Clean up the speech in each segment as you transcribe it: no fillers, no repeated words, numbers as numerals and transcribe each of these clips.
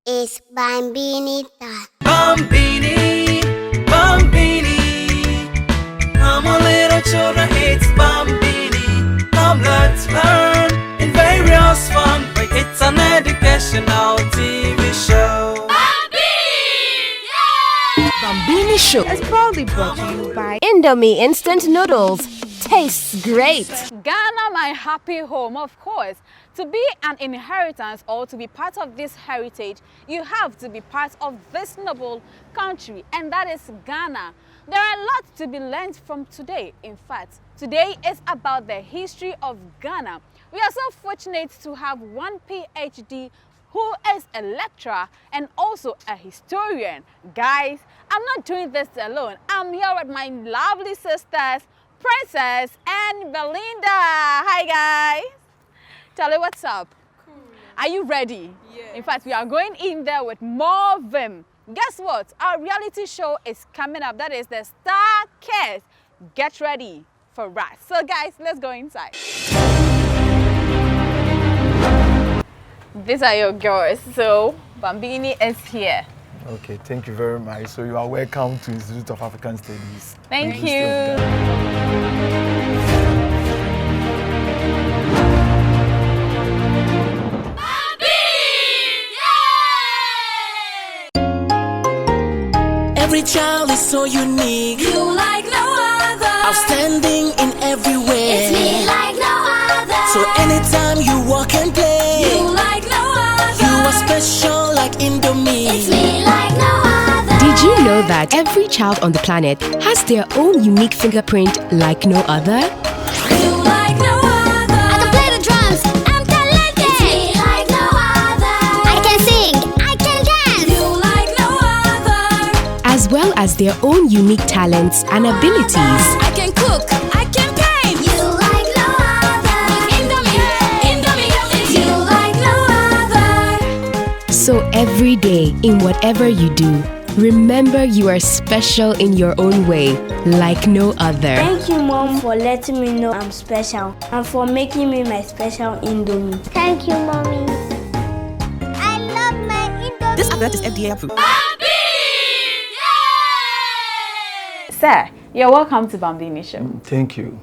It's Bambinita. Bambini, Bambini. Come on, little children, it's Bambini. Come, let's learn in various fun. But it's an educational TV show. Bambini Show is proudly brought to you by Indomie Instant Noodles. Tastes great. Ghana, my happy home, of course. To be an inheritance or to be part of this heritage, you have to be part of this noble country, and that is Ghana. There are a lot to be learned from today. In fact, today is about the history of Ghana. We are so fortunate to have one PhD who is a lecturer and also a historian. Guys, I'm not doing this alone. I'm here with my lovely sisters, Princess and Belinda. Hi guys. Tell me what's up. Cool. Are you ready? Yeah. In fact, we are going in there with more vim. Guess what? Our reality show is coming up. That is the Star Kids. Get ready for us. So guys, let's go inside. These are your girls. So Bambini is here. Okay, thank you very much. So you are welcome to Institute of African Studies. Thank you. Every child is so unique. You like no other. Outstanding in every way. It's me like no other. So anytime you walk and play, You like no other. you are special like Indomie. It's me like no other. Did you know that every child on the planet has their own unique fingerprint like no other? You like no other. I can play the drums. I'm talented. It's me like no other. I can sing. I can dance. You like no other. As well as their own unique talents and abilities. I can cook. I can paint. You like no other. Indomie. Indomie. You like no other. So every day, in whatever you do, remember you are special in your own way, like no other. Thank you, Mom, for letting me know I'm special and for making me my special Indomie. Thank you, Mommy. I love my Indomie. This advert is FDA approved. Sir, you're welcome to Bambini Show. Thank you.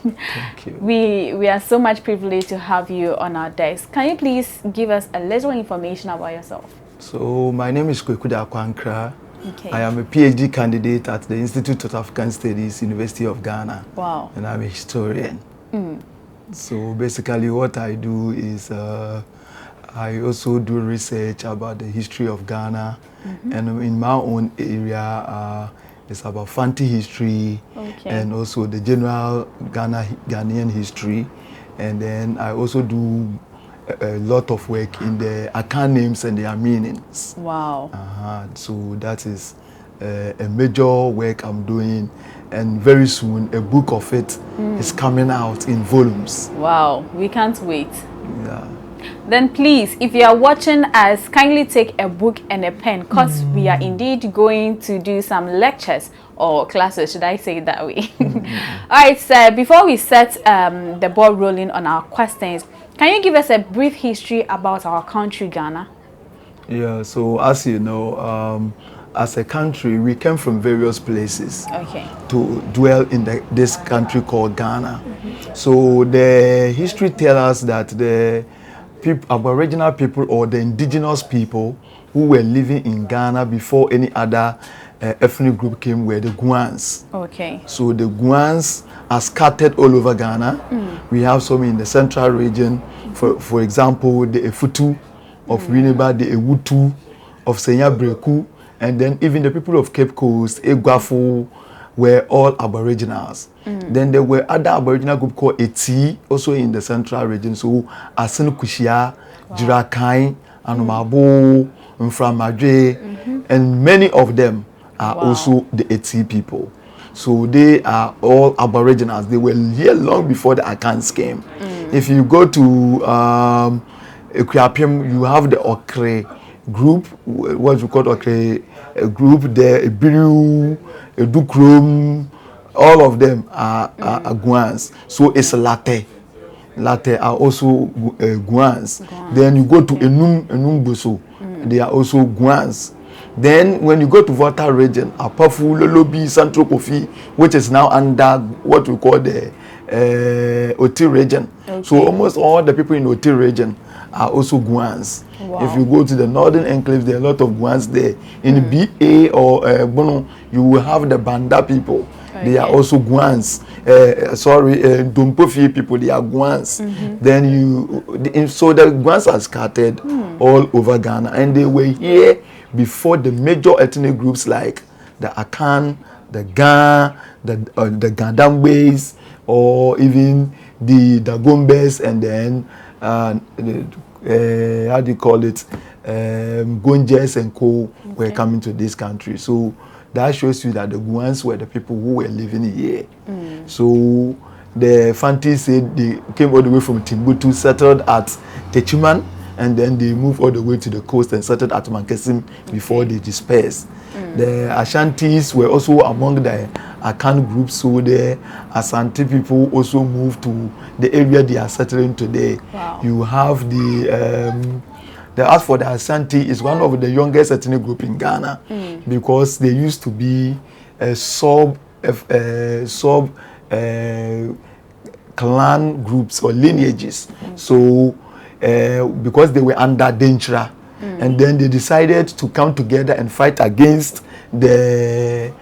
Thank you. We are so much privileged to have you on our desk. Can you please give us a little information about yourself? So my name is Kweku Darko Ankrah. Okay. I am a PhD candidate at the Institute of African Studies, University of Ghana. Wow. And I'm a historian. So basically what I do is I also do research about the history of Ghana. And in my own area, it's about Fanti history, and also the general Ghanaian history. And then I also do a lot of work in the Akan names and their meanings. Wow. So that is a major work I'm doing, and very soon a book of it is coming out in volumes. Wow, we can't wait. Yeah. Then please, if you are watching us, kindly take a book and a pen, because we are indeed going to do some lectures or classes, should I say it that way? All right, sir, before we set the ball rolling on our questions, can you give us a brief history about our country, Ghana? Yeah, so as you know, as a country, we came from various places to dwell in this country called Ghana. So the history tells us that the Aboriginal people or the indigenous people who were living in Ghana before any other ethnic group came were the Guans. Okay. So the Guans are scattered all over Ghana. We have some in the central region. For example, the Efutu of Winneba, the Ewutu of Senya Breku, and then even the people of Cape Coast, Egwafo, were all Aboriginals. Then there were other Aboriginal group called Eti, also in the central region. So Asin Kushia, Jirakai, Anumabo, Mframadre, and many of them are also the Eti people. So they are all Aboriginals. They were here long before the Akans came. If you go to Ekuapem, you have the Okre group, what you call Okre group, the Ibiru, Dukrum, all of them are Guans. So it's Latte. Latte are also Guans. Then you go to Enum Boso. They are also Guans. Then when you go to Volta region, Apafu, Lolobi, Central Kofi, which is now under what we call the Oti region. Okay. So almost all the people in Oti region are also Guans. Wow. If you go to the northern enclaves, there are a lot of Guans there. In BA or Bono, you will have the Banda people. Okay. They are also Guans. Dompofi people, they are Guans. Then so the Guans are scattered all over Ghana, and they were here before the major ethnic groups like the Akan, the Ga, the Gandambes, or even the Dagombes, and then how do you call it, Gonjes and Co. were coming to this country. So that shows you that the Guans were the people who were living here. So the Fanti said they came all the way from Timbuktu, settled at Techiman, and then they moved all the way to the coast and settled at Mankesim before they dispersed. The Ashantis were also among the Akan group, so the Asante people also moved to the area they are settling today. Wow. You have as for the Asante, is one of the youngest ethnic group in Ghana because they used to be a sub clan groups or lineages. So because they were under Denchra, and then they decided to come together and fight against the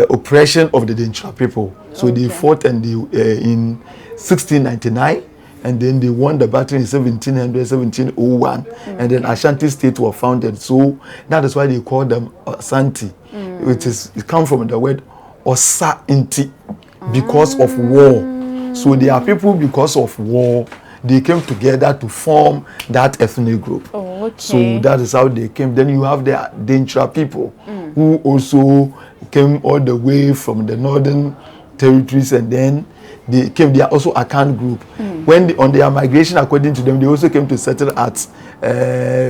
oppression of the Denchra people. So they fought and in 1699, and then they won the battle in 1700, 1701, and then Ashanti State were founded. So that is why they call them Asante, which it comes from the word Osa Inti, because of war. So they are people because of war. They came together to form that ethnic group. Oh, okay. So that is how they came. Then you have the Denchra people who also came all the way from the northern territories, and then they are also a Akan group. When on their migration, according to them, they also came to settle at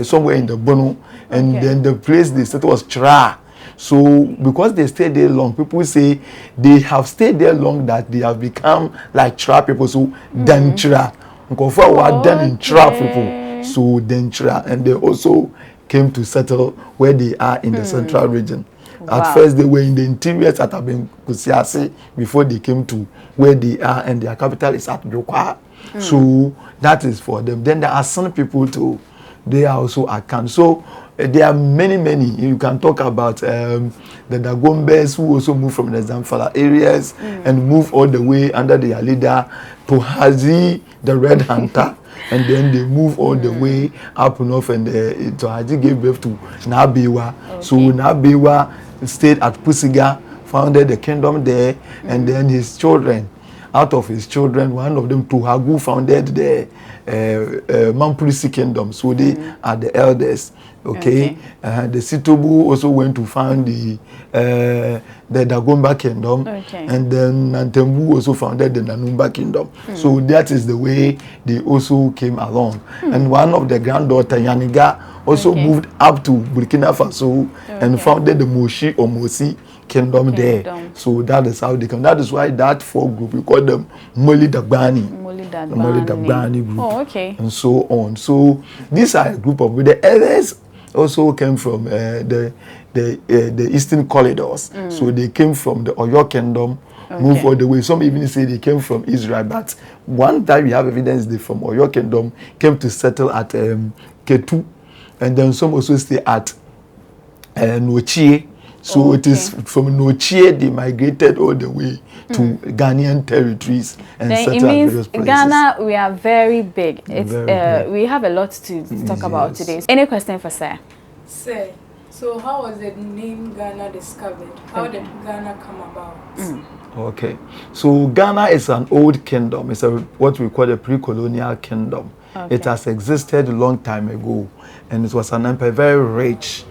somewhere in the Bono, and then the place they settled was Tra. So because they stayed there long, people say they have stayed there long that they have become like Tra people. So Denchra. Done in Tra people, so Denchra, and they also came to settle where they are in the central region. Wow. At first, they were in the interiors at Abenkusiasi before they came to where they are, and their capital is at Jokwa. So that is for them. Then there are some people too. They are also Akan. So there are many. You can talk about the Dagombes who also moved from the Zamfara areas and moved all the way under their leader Tohazi, the Red Hunter, and then they moved all the way up north, and Tohazi gave birth to Nabewa. So Nabewa stayed at Pusiga, founded the kingdom there, and then his children. Out of his children, one of them, Tuhagu, founded the Mampurisi kingdom. So they are the elders. Okay. The Situbu also went to found the Dagomba kingdom. Okay. And then Nantembu also founded the Nanumba kingdom. So that is the way they also came along. And one of the granddaughter, Yaniga, also moved up to Burkina Faso and founded the Moshi or Mosi kingdom there. So that is how they come. That is why that four group, we call them Moli Dagbani. The Moli Dagbani group. Oh, okay. And so on. So these are a group of, the others also came from the eastern corridors. So they came from the Oyo kingdom, moved all the way. Some even say they came from Israel, but one time we have evidence they from Oyo kingdom came to settle at Ketu, and then some also stay at Nochie. So it is from Nochie they migrated all the way to Ghanaian territories and settled at various places. Ghana, we are very big. It's very big. We have a lot to talk about today. Any question for Sir? Sir, so how was the name Ghana discovered? How did Ghana come about? Okay, so Ghana is an old kingdom. It's what we call a pre-colonial kingdom. It has existed a long time ago, and it was an empire, very rich.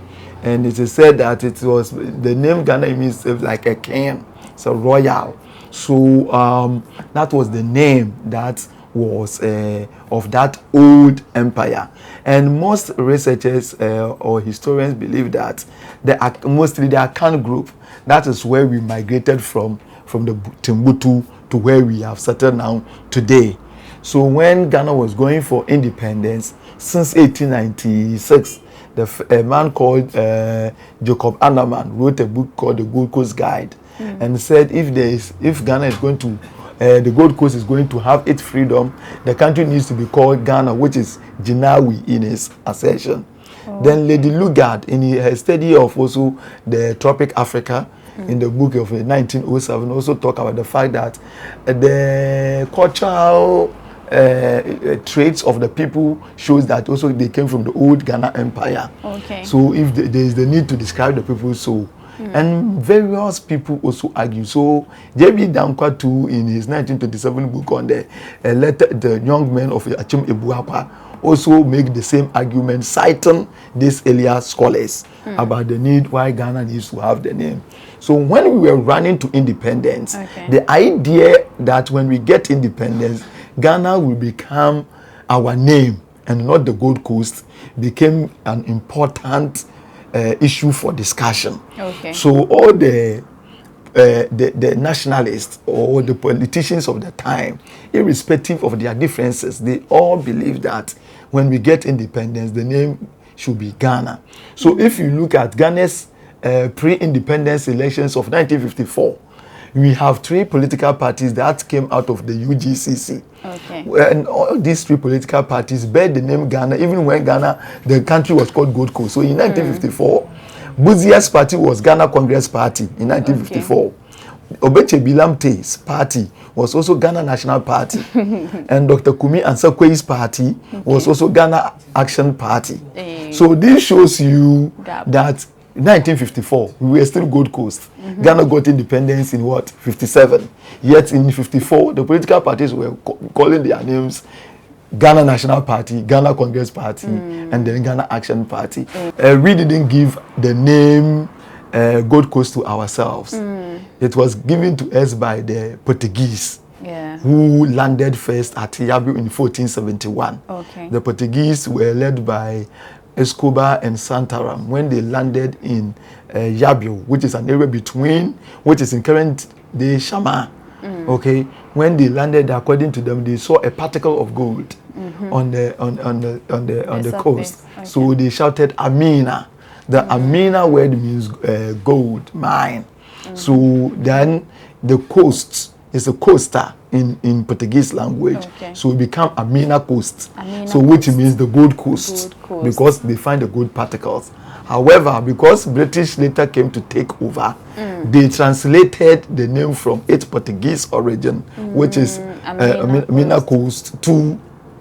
And it is said that it was, the name Ghana means like a king, so royal. So that was the name that was of that old empire. And most researchers or historians believe that mostly the Akan group, that is where we migrated from the Timbuktu to where we have settled now today. So when Ghana was going for independence, since 1896, a man called Jacob Annaman wrote a book called The Gold Coast Guide, and said if Ghana is going to the Gold Coast is going to have its freedom, the country needs to be called Ghana, which is Jinawi in his assertion. Then Lady Lugard, in her study of also the tropic Africa, in the book of 1907, also talk about the fact that the cultural traits of the people shows that also they came from the old Ghana Empire. Okay. So if there is the need to describe the people, so and various people also argue. So J.B. Dankwa too, in his 1927 book on the letter, the young men of Achim Ebuapa, also make the same argument, citing these earlier scholars about the need why Ghana needs to have the name. So when we were running to independence, the idea that when we get independence, Ghana will become our name and not the Gold Coast became an important issue for discussion. Okay. So all the nationalists or the politicians of the time, irrespective of their differences, they all believe that when we get independence, the name should be Ghana. So if you look at Ghana's pre-independence elections of 1954, we have 3 political parties that came out of the UGCC. Okay. And all these 3 political parties bear the name Ghana, even when Ghana, the country was called Gold Coast. So in 1954, Buzia's party was Ghana Congress Party in 1954. Obeche Bilamte's party was also Ghana National Party. And Dr. Kumi Ansakwe's party was also Ghana Action Party. So this shows you that 1954, we were still Gold Coast. Ghana got independence in what? 57. Yet in 54, the political parties were calling their names Ghana National Party, Ghana Congress Party, and then Ghana Action Party. We didn't give the name Gold Coast to ourselves. It was given to us by the Portuguese, who landed first at Yabu in 1471. Okay. The Portuguese were led by Escobar and Santarem when they landed in Yabio, which is an area between, which is in current day Shama. Okay, when they landed, according to them, they saw a particle of gold on the coast. Okay. So they shouted Amina. The Amina word means gold mine. So then the coast is a coaster in Portuguese language. Okay. So it become Amina Coast. Amina so which Coast. means the gold coast, Gold Coast. because they find the gold particles. However, because British later came to take over, they translated the name from its Portuguese origin, which is Amina Coast to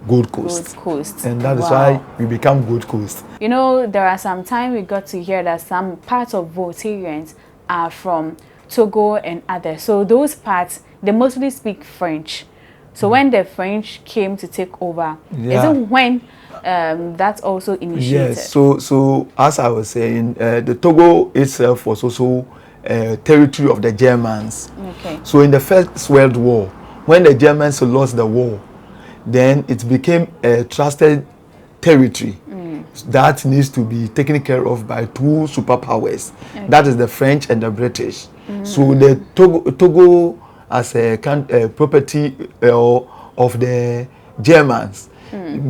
Gold Coast. Gold Coast. And that is why we become Gold Coast. You know, there are some time we got to hear that some parts of Voltarians are from Togo and others. So those parts, they mostly speak French. So when the French came to take over, is it when that's also initiated? Yes. So as I was saying, the Togo itself was also territory of the Germans. Okay. So in the First World War, when the Germans lost the war, then it became a trusted territory that needs to be taken care of by 2 superpowers. Okay. That is the French and the British. So the Togo as a property of the Germans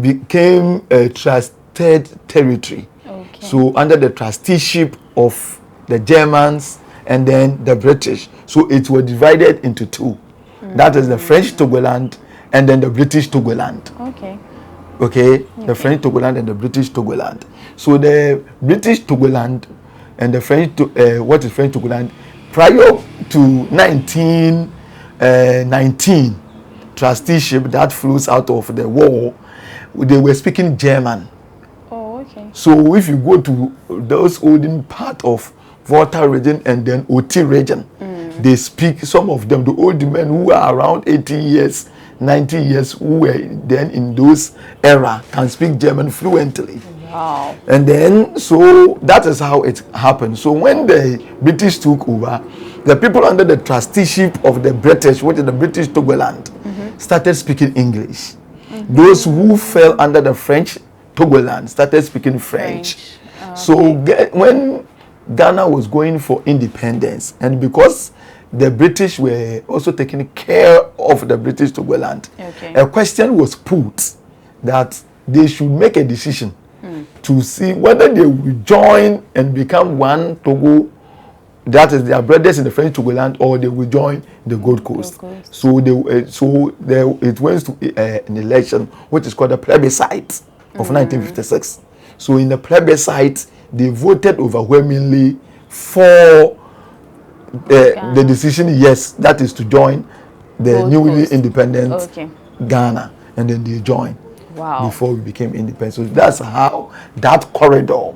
became a trusted territory. Okay. So under the trusteeship of the Germans and then the British. So it was divided into 2. That is the French Togoland and then the British Togoland. Okay. Okay, the French Togoland and the British Togoland. So the British Togoland and the French, what is French Togoland? Prior to 1919, trusteeship that flows out of the war, they were speaking German. Oh, okay. So if you go to those olden part of Volta region and then Oti region, they speak, some of them, the old men who are around 80 years, 90 years, who were then in those era, can speak German fluently. Wow. And then, so that is how it happened. So when the British took over, the people under the trusteeship of the British, which is the British Togoland, started speaking English. Those who fell under the French Togoland started speaking French. So when Ghana was going for independence, and because the British were also taking care of the British Togoland, a question was put that they should make a decision to see whether they will join and become one Togo, that is their brothers in the French Togoland, or they will join the Gold Coast. So it went to an election which is called the plebiscite of 1956. So in the plebiscite, they voted overwhelmingly for the decision, yes, that is to join the Gold newly Coast. independent Ghana, and then they joined before we became independent. So that's how that corridor.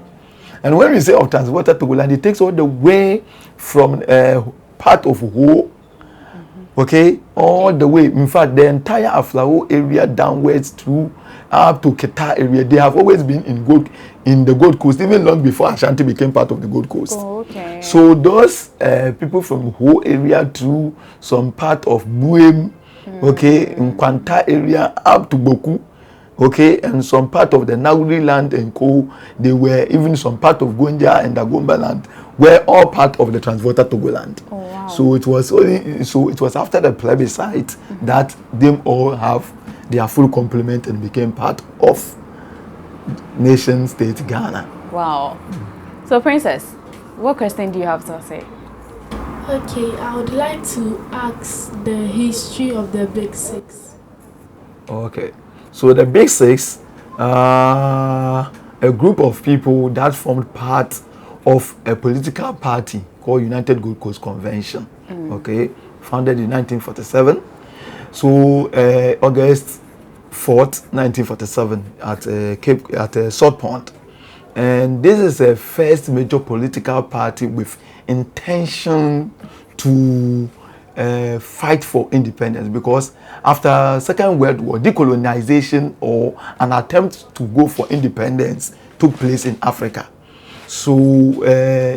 And when we say of transported Togoland, it takes all the way from part of Ho, okay, all the way. In fact, the entire Aflao area downwards to up to Keta area, they have always been in the Gold Coast, even long before Ashanti became part of the Gold Coast. So those people from Ho area to some part of Buem, okay, in Kwanta area up to Boku, okay, and some part of the Nauri land and Co. They were even some part of Gonja and Agomba land were all part of the transported Togoland. So it was after the plebiscite that them all have their full complement and became part of nation state Ghana. Wow. So Princess, what question do you have to say? Okay, I would like to ask the history of the Big Six. Okay. So the Big Six are a group of people that formed part of a political party called United Gold Coast Convention. Okay, founded in 1947. So August 4th, 1947 at Salt Pond. And this is the first major political party with intention to fight for independence, because after Second World War, decolonization or an attempt to go for independence took place in Africa. So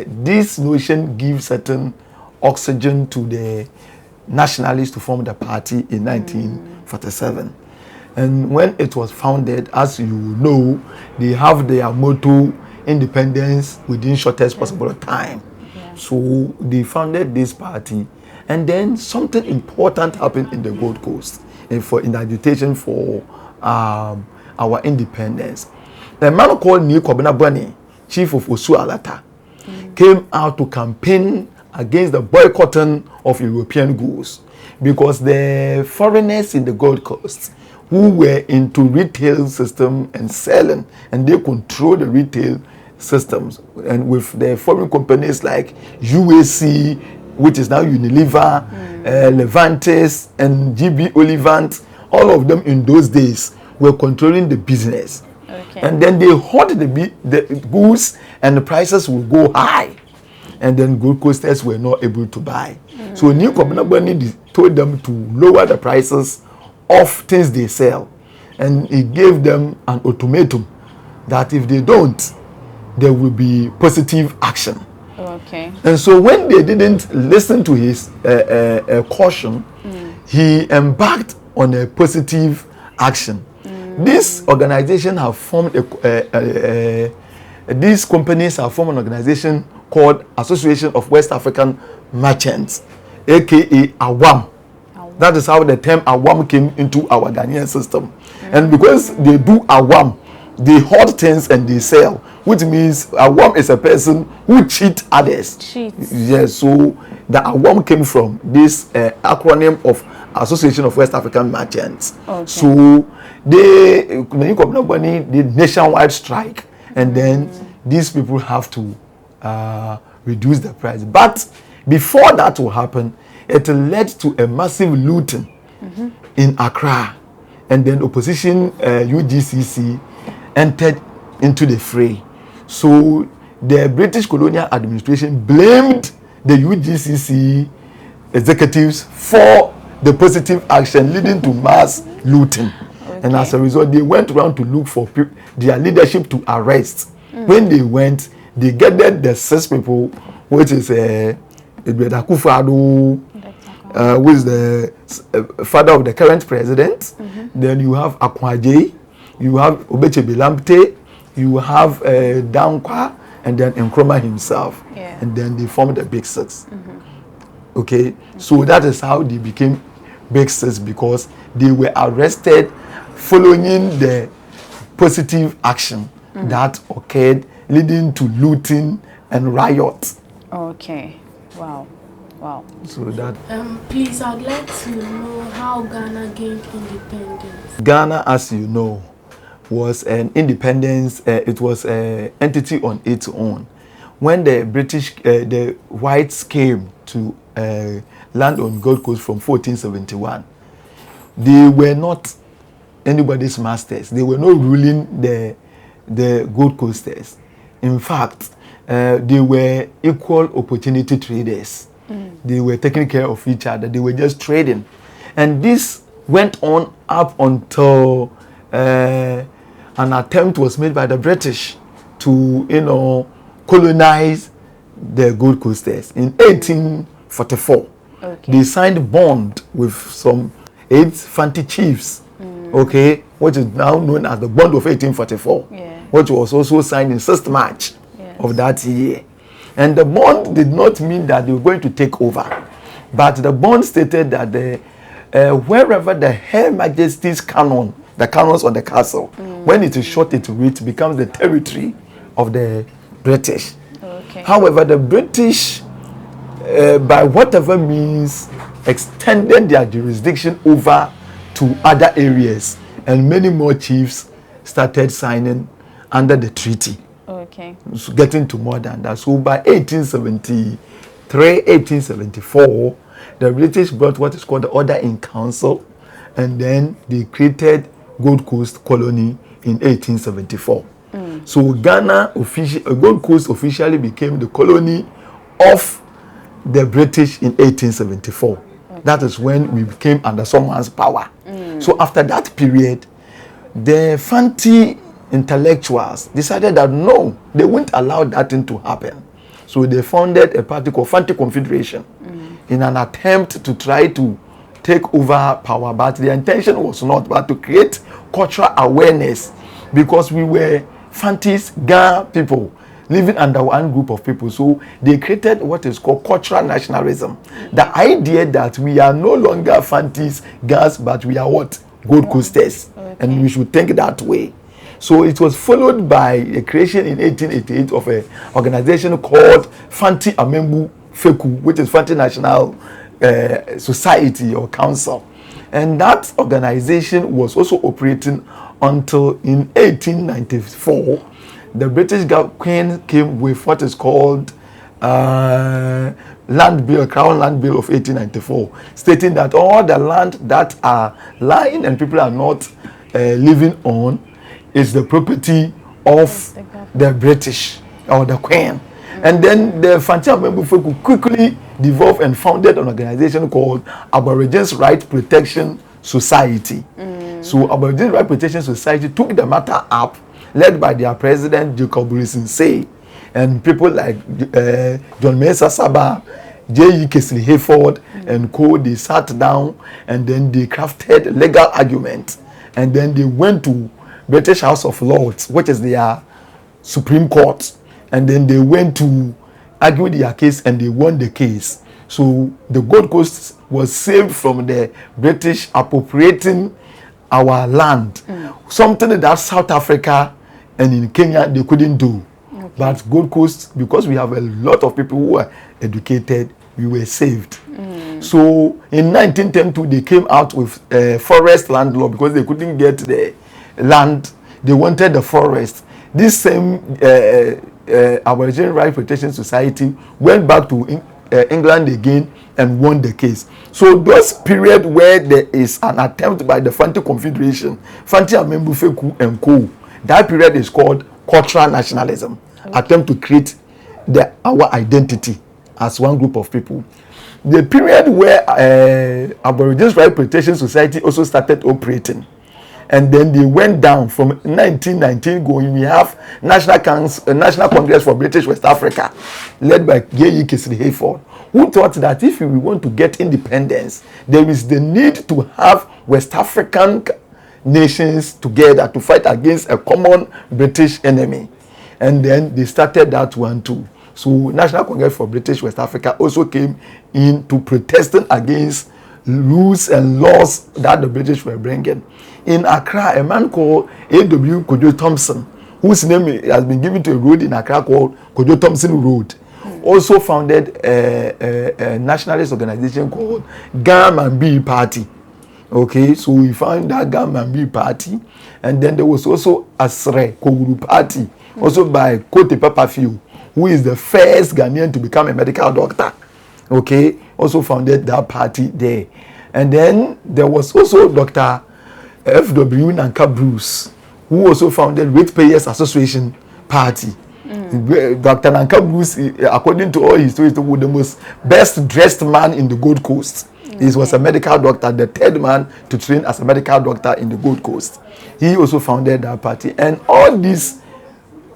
this notion gives certain oxygen to the nationalists to form the party in 1947. And when it was founded, as you know, they have their motto, independence within shortest possible time. So they founded this party. And then something important happened in the Gold Coast in agitation for our independence. A man called Kweku Darko Ankrah, chief of Osu Alata, came out to campaign against the boycotting of European goods, because the foreigners in the Gold Coast who were into retail system and selling, and they control the retail systems, and with the foreign companies like UAC, which is now Unilever, Levantes, and GB Olivant, all of them in those days were controlling the business. And then they hoard the goods, and the prices will go high, and then Gold Coasters were not able to buy. So Kweku Darko Ankrah told them to lower the prices of things they sell, and he gave them an ultimatum that if they don't, there will be positive action. And so when they didn't listen to his caution, he embarked on a positive action. This organization have formed these companies have formed an organization called Association of West African Merchants, aka AWAM. That is how the term AWAM came into our Ghanaian system. And because they do AWAM, they hoard things and they sell, which means AWAM is a person who cheats others. Yes, so the AWAM came from this acronym of Association of West African Merchants. So Kweku Darko Ankrah did nationwide strike, and then these people have to reduce the price. But before that will happen, it led to a massive looting in Accra, and then opposition UGCC entered into the fray. So the British colonial administration blamed the UGCC executives for the positive action leading to mass looting. And as a result, they went around to look for their leadership to arrest. When they went, they gathered the 6 people, which is Edward Akufo-Addo, who is the father of the current president. Then you have Akwaje, you have Obechebi Lamptey, you have Dankwa, and then Nkrumah himself. And then they formed the Big Six. Okay, so that is how they became Big Six, because they were arrested following the positive action that occurred, leading to looting and riots. Okay. Wow. Wow. So that Please, I'd like to know how Ghana gained independence. Ghana, as you know, was an independence. It was an entity on its own. When the British, the whites came to land on Gold Coast from 1471, they were not anybody's masters. They were not ruling the Gold Coasters. In fact, they were equal opportunity traders. They were taking care of each other. They were just trading. And this went on up until an attempt was made by the British to, colonize the Gold Coasters. In 1844, they signed a bond with some 8 Fanti chiefs, which is now known as the Bond of 1844, which was also signed in 6th March of that year. And the bond did not mean that they were going to take over, but the bond stated that wherever the Her Majesty's cannon, the cannons on the castle, when it is shot into it, becomes the territory of the British. However, the British, by whatever means, extended their jurisdiction over to other areas, and many more chiefs started signing under the treaty. So getting to more than that. So by 1873, 1874, the British brought what is called the Order in Council, and then they created Gold Coast Colony in 1874. So Ghana, Gold Coast officially became the colony of the British in 1874. That is when we became under someone's power. So after that period, the Fanti intellectuals decided that no, they wouldn't allow that thing to happen. So they founded a party called Fanti Confederation in an attempt to try to take over power, but the intention was not but to create cultural awareness, because we were Fantis, Ga people living under one group of people. So they created what is called cultural nationalism. The idea that we are no longer Fantis, Gas, but we are what? Gold Coasters. And we should think that way. So it was followed by a creation in 1888 of an organization called Fanti Amembu Feku, which is Fanti National Society or Council. And that organization was also operating until in 1894, the British Queen came with what is called Land Bill, Crown Land Bill of 1894, stating that all the land that are lying and people are not living on is the property of the British or the Queen. And then the Fanti Amembu Feku quickly developed and founded an organization called Aborigines Right Protection Society. So Aborigines Right Protection Society took the matter up, led by their president Jacob Say, and people like John Mensah Saba, J.E. Kesley Hayford, and co. They sat down and then they crafted legal arguments, and then they went to British House of Lords, which is their Supreme Court, and then they went to argue their case and they won the case. So the Gold Coast was saved from the British appropriating our land, something that South Africa and in Kenya they couldn't do. But Gold Coast, because we have a lot of people who are educated, we were saved. So in 1910 they came out with a forest land law because they couldn't get the land. They wanted the forest. This same Aboriginal Right Protection Society went back to England again and won the case. So those period where there is an attempt by the Fanti Confederation, Fanti Amembu Feku and co, that period is called cultural nationalism, attempt to create our identity as one group of people. The period where Aboriginal Right Protection Society also started operating, and then they went down from 1919 going. We have National Congress for British West Africa, led by J.E. Kesley Hayford, who thought that if we want to get independence, there is the need to have West African nations together to fight against a common British enemy. And then they started that one too. So National Congress for British West Africa also came into protesting against rules and laws that the British were bringing. In Accra, a man called A.W. Kojo Thompson whose name has been given to a road in Accra called Kojo Thompson Road, also founded a nationalist organization called Gamambi Party. Okay, so we found that Gamambi Party, and then there was also Asre Koguru Party, also by Kote Papafiu, who is the first Ghanaian to become a medical doctor. Okay, also founded that party there. And then there was also Dr. F.W. Nanka Bruce, who also founded Ratepayers Association Party. Dr. Nanka Bruce, according to all his stories, was the most best dressed man in the Gold Coast. He was a medical doctor, the third man to train as a medical doctor in the Gold Coast. He also founded that party. And all these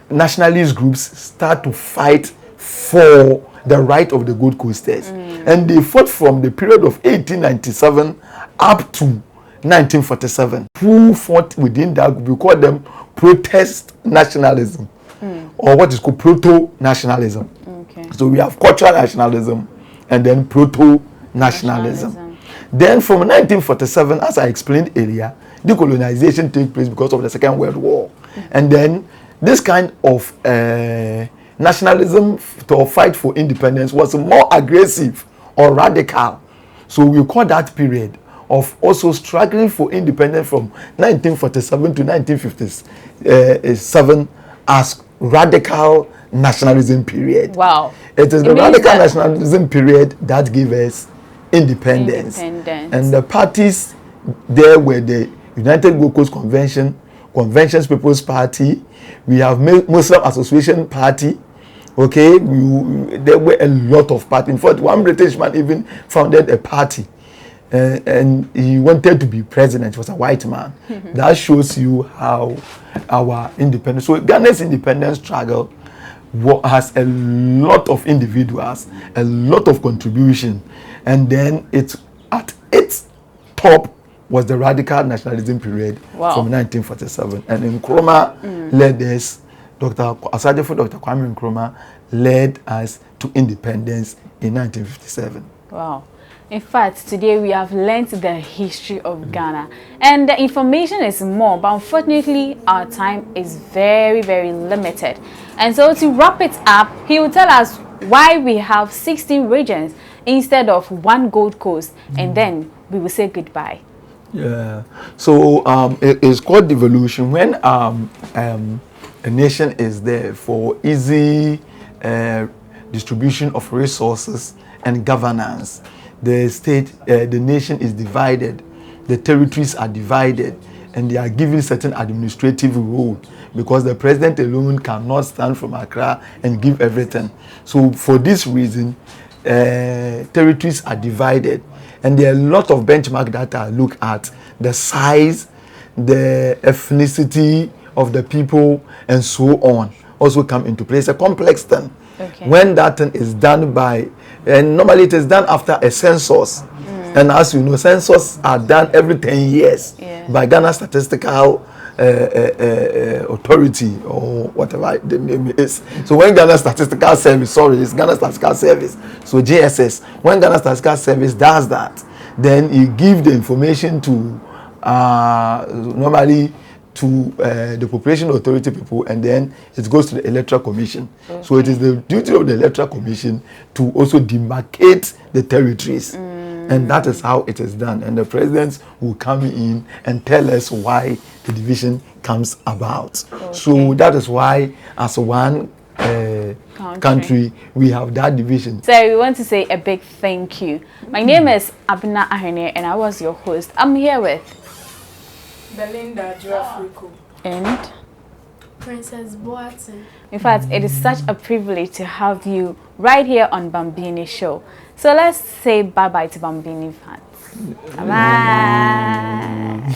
nationalist groups start to fight for the right of the Gold Coasters. And they fought from the period of 1897 up to 1947. Who fought within that group? We call them protest nationalism, or what is called proto-nationalism. Okay. So we have cultural nationalism and then proto-nationalism. Then from 1947, as I explained earlier, decolonization took place because of the Second World War. And then this kind of nationalism to fight for independence was more aggressive or radical. So we call that period of also struggling for independence from 1947 to 1957 as radical nationalism period. Wow. It is the radical nationalism period that gave us independence. And the parties there were the United Gold Coast Convention, Conventions People's Party, we have Muslim Association Party. Okay, there were a lot of parties. In fact, one British man even founded a party, and he wanted to be president. He was a white man. That shows you how our independence. So Ghana's independence struggle has a lot of individuals, a lot of contribution, and then it's at its top was the radical nationalism period from 1947. And Nkrumah led us. Dr. Kwame Nkrumah led us to independence in 1957. Wow. In fact, today we have learned the history of Ghana. And the information is more, but unfortunately, our time is very, very limited. And so to wrap it up, he will tell us why we have 16 regions instead of one Gold Coast. And then we will say goodbye. Yeah. So it is called devolution when a nation is there for easy distribution of resources and governance. The state, the nation is divided, the territories are divided, and they are given certain administrative role because the president alone cannot stand from Accra and give everything. So for this reason, territories are divided, and there are a lot of benchmark data look at the size, the ethnicity of the people, and so on also come into play. It's a complex thing. Okay. When that thing is done by, and normally it is done after a census, and as you know, census are done every 10 years by Ghana Statistical Authority, or whatever the name is. So when Ghana Statistical Service, it's Ghana Statistical Service, so JSS, when Ghana Statistical Service does that, then you give the information to normally to the population authority people, and then it goes to the electoral commission. So it is the duty of the electoral commission to also demarcate the territories, and that is how it is done. And the presidents will come in and tell us why the division comes about. So that is why, as one country, we have that division. So we want to say a big thank you. My name is Abna Ahene, and I was your host. I'm here with Belinda Joafrico and Princess Boateng. In fact, it is such a privilege to have you right here on Bambini Show. So let's say bye-bye to Bambini fans. Bye-bye.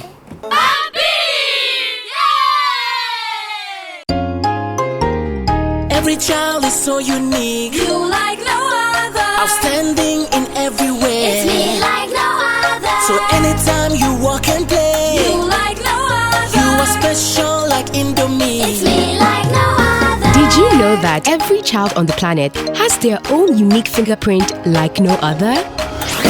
Every child is so unique. You like no other. Outstanding in every way. It's me like no other. So anytime you walk and play, You like no other. you are special like Indomie. It's me like no other. Did you know that every child on the planet has their own unique fingerprint like no other?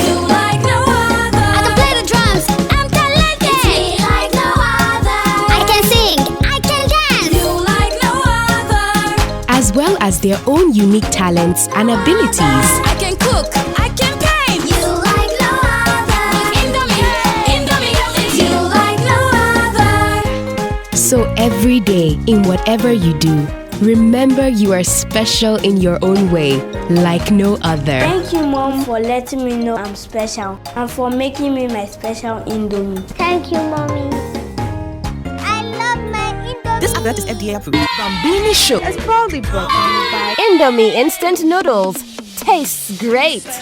You like no other. I can play the drums. I'm talented. It's me like no other. I can sing. I can dance. You like as well as their own unique talents and abilities. I can cook, I can paint. You like no other. Indomie, you like no other. So every day, in whatever you do, remember you are special in your own way, like no other. Thank you, Mom, for letting me know I'm special and for making me my special Indomie. Thank you, Mommy. I love my Indomie. This advert is FDA approved. Bambini Show is proudly brought to you by Indomie Instant Noodles. Tastes great.